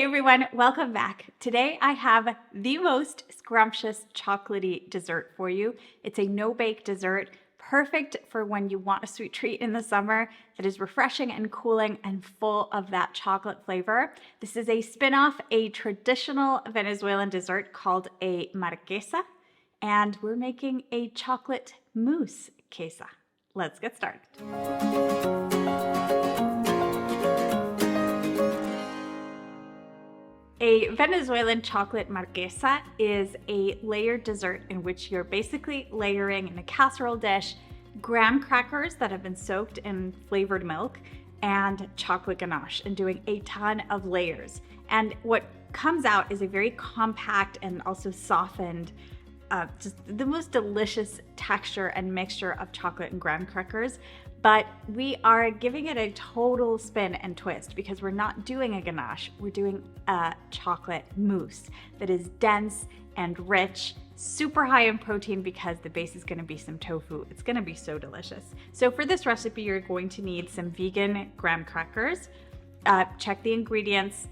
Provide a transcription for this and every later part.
Hey everyone, welcome back. Today I have the most scrumptious chocolatey dessert for you. It's a no-bake dessert, perfect for when you want a sweet treat in the summer that is refreshing and cooling and full of that chocolate flavor. This is a spin-off, a traditional Venezuelan dessert called a Marquesa, and we're making a chocolate mousse quesa. Let's get started. A Venezuelan chocolate marquesa is a layered dessert in which you're basically layering in a casserole dish graham crackers that have been soaked in flavored milk and chocolate ganache, and doing a ton of layers. And what comes out is a very compact and also softened, just the most delicious texture and mixture of chocolate and graham crackers. But we are giving it a total spin and twist because we're not doing a ganache, we're doing a chocolate mousse that is dense and rich, super high in protein because the base is gonna be some tofu. It's gonna be so delicious. So for this recipe, you're going to need some vegan graham crackers. Check the ingredients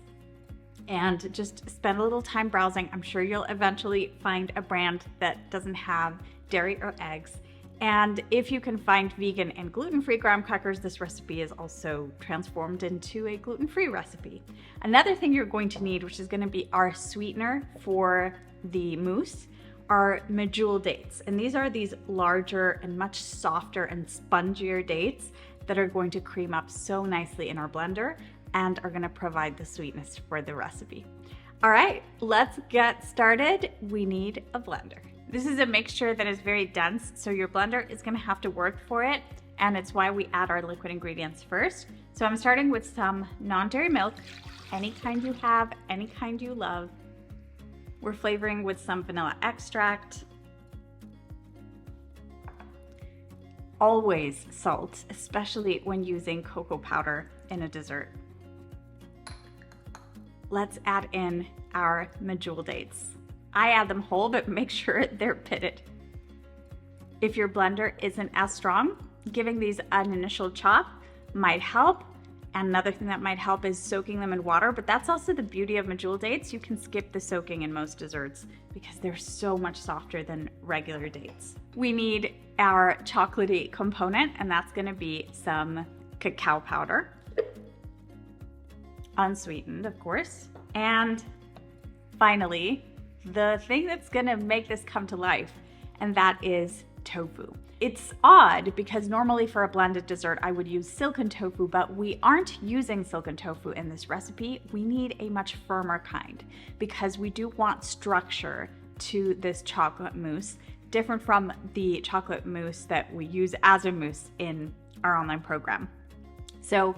and just spend a little time browsing. I'm sure you'll eventually find a brand that doesn't have dairy or eggs. And if you can find vegan and gluten-free graham crackers, this recipe is also transformed into a gluten-free recipe. Another thing you're going to need, which is going to be our sweetener for the mousse, are medjool dates. And these are these larger and much softer and spongier dates that are going to cream up so nicely in our blender and are going to provide the sweetness for the recipe. All right, let's get started. We need a blender. This is a mixture that is very dense, so your blender is gonna have to work for it, and it's why we add our liquid ingredients first. So I'm starting with some non-dairy milk, any kind you have, any kind you love. We're flavoring with some vanilla extract. Always salt, especially when using cocoa powder in a dessert. Let's add in our medjool dates. I add them whole, but make sure they're pitted. If your blender isn't as strong, giving these an initial chop might help. And another thing that might help is soaking them in water, but that's also the beauty of medjool dates. You can skip the soaking in most desserts because they're so much softer than regular dates. We need our chocolatey component, and that's gonna be some cacao powder, unsweetened, of course. And finally, the thing that's gonna make this come to life, and that is tofu. It's odd because normally for a blended dessert, I would use silken tofu, but we aren't using silken tofu in this recipe. We need a much firmer kind because we do want structure to this chocolate mousse, different from the chocolate mousse that we use as a mousse in our online program. So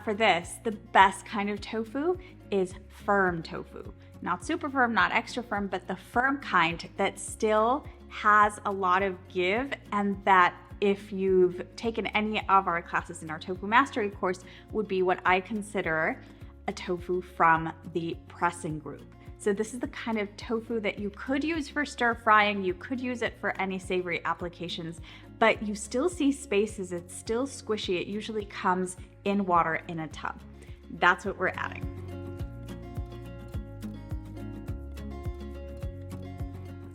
for this, the best kind of tofu is firm tofu. Not super firm, not extra firm, but the firm kind that still has a lot of give, and that if you've taken any of our classes in our tofu mastery course would be what I consider a tofu from the pressing group. So this is the kind of tofu that you could use for stir frying, you could use it for any savory applications, but you still see spaces, it's still squishy, it usually comes in water in a tub. That's what we're adding.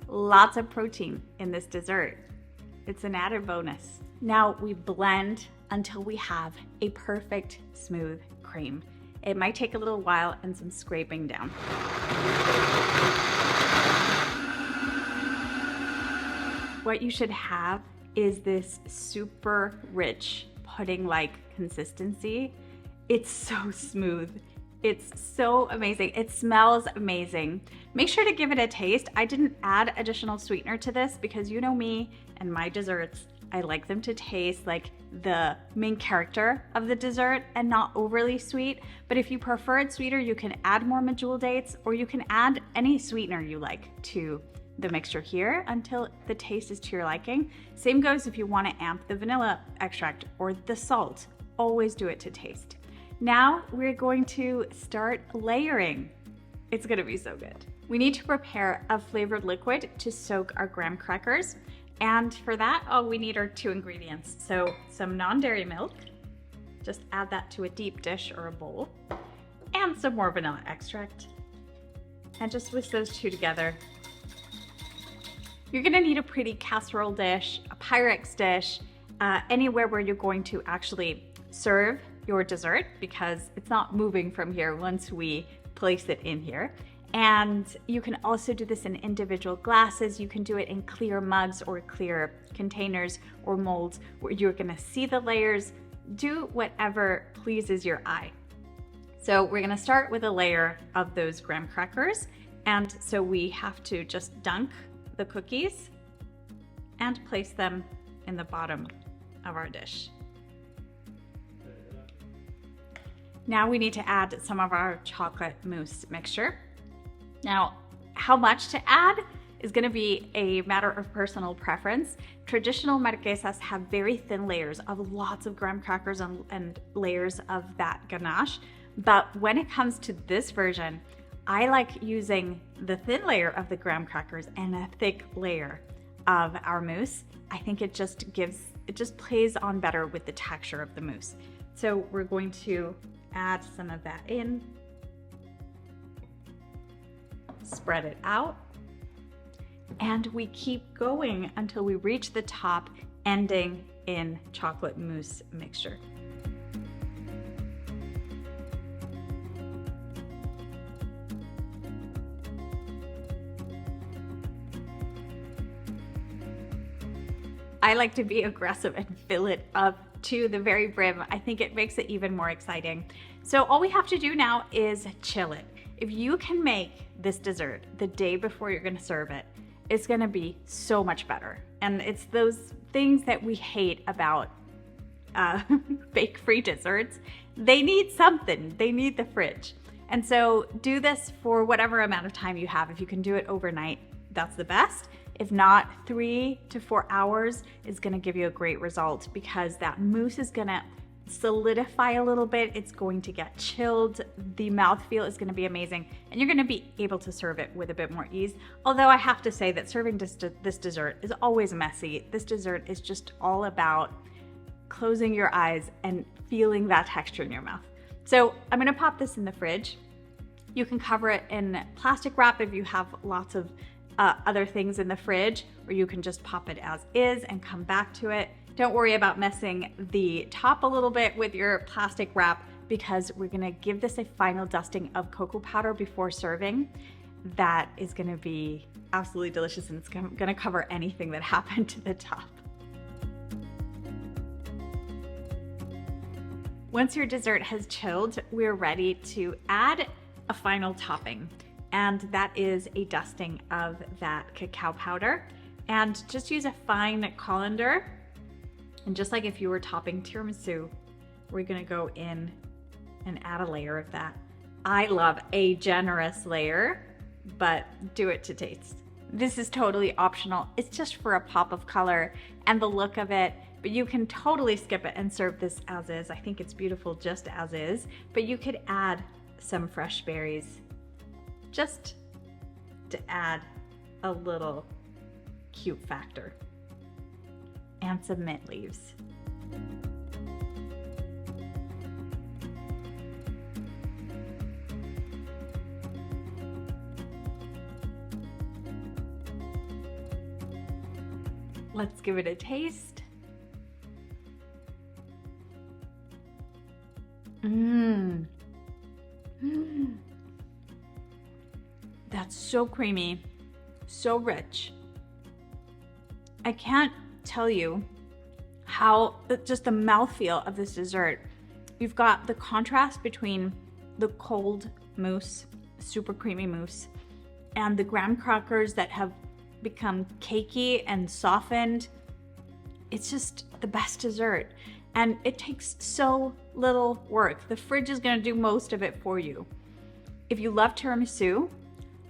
Lots of protein in this dessert. It's an added bonus. Now we blend until we have a perfect smooth cream. It might take a little while and some scraping down. What you should have is this super rich pudding-like consistency. It's so smooth. It's so amazing. It smells amazing. Make sure to give it a taste. I didn't add additional sweetener to this because you know me and my desserts. I like them to taste like the main character of the dessert and not overly sweet. But if you prefer it sweeter, you can add more medjool dates, or you can add any sweetener you like to the mixture here until the taste is to your liking. Same goes if you want to amp the vanilla extract or the salt. Always do it to taste. Now we're going to start layering. It's gonna be so good. We need to prepare a flavored liquid to soak our graham crackers. And for that, all we need are 2 ingredients. So some non-dairy milk, just add that to a deep dish or a bowl. and some more vanilla extract. And just whisk those two together. You're gonna need a pretty casserole dish, a Pyrex dish, anywhere where you're going to actually serve your dessert, because it's not moving from here once we place it in here. And you can also do this in individual glasses. You can do it in clear mugs or clear containers or molds where you're gonna see the layers. Do whatever pleases your eye. So we're gonna start with a layer of those graham crackers. And so we have to just dunk the cookies and place them in the bottom of our dish. Now we need to add some of our chocolate mousse mixture. Now, how much to add is gonna be a matter of personal preference. Traditional marquesas have very thin layers of lots of graham crackers and layers of that ganache. But when it comes to this version, I like using the thin layer of the graham crackers and a thick layer of our mousse. I think it just plays on better with the texture of the mousse. So we're going to add some of that in, spread it out, and we keep going until we reach the top, ending in chocolate mousse mixture. I like to be aggressive and fill it up to the very brim. I think it makes it even more exciting. So all we have to do now is chill it. If you can make this dessert the day before you're gonna serve it, it's gonna be so much better. And it's those things that we hate about bake-free desserts. They need something, they need the fridge. And so do this for whatever amount of time you have. If you can do it overnight, that's the best. If not, 3 to 4 hours is gonna give you a great result, because that mousse is gonna solidify a little bit. It's going to get chilled. The mouthfeel is gonna be amazing, and you're gonna be able to serve it with a bit more ease. Although I have to say that serving this dessert is always messy. This dessert is just all about closing your eyes and feeling that texture in your mouth. So I'm gonna pop this in the fridge. You can cover it in plastic wrap if you have lots of other things in the fridge, or you can just pop it as is and come back to it. Don't worry about messing the top a little bit with your plastic wrap, because we're gonna give this a final dusting of cocoa powder before serving. That is gonna be absolutely delicious, and it's gonna cover anything that happened to the top. Once your dessert has chilled, we're ready to add a final topping. And that is a dusting of that cacao powder. And just use a fine colander. And just like if you were topping tiramisu, we're gonna go in and add a layer of that. I love a generous layer, but do it to taste. This is totally optional. It's just for a pop of color and the look of it, but you can totally skip it and serve this as is. I think it's beautiful just as is, but you could add some fresh berries just to add a little cute factor, and some mint leaves. Let's give it a taste. That's so creamy, so rich. I can't tell you how just the mouthfeel of this dessert. You've got the contrast between the cold mousse, super creamy mousse, and the graham crackers that have become cakey and softened. It's just the best dessert, and it takes so little work. The fridge is gonna do most of it for you. If you love tiramisu,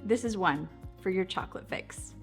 this is one for your chocolate fix.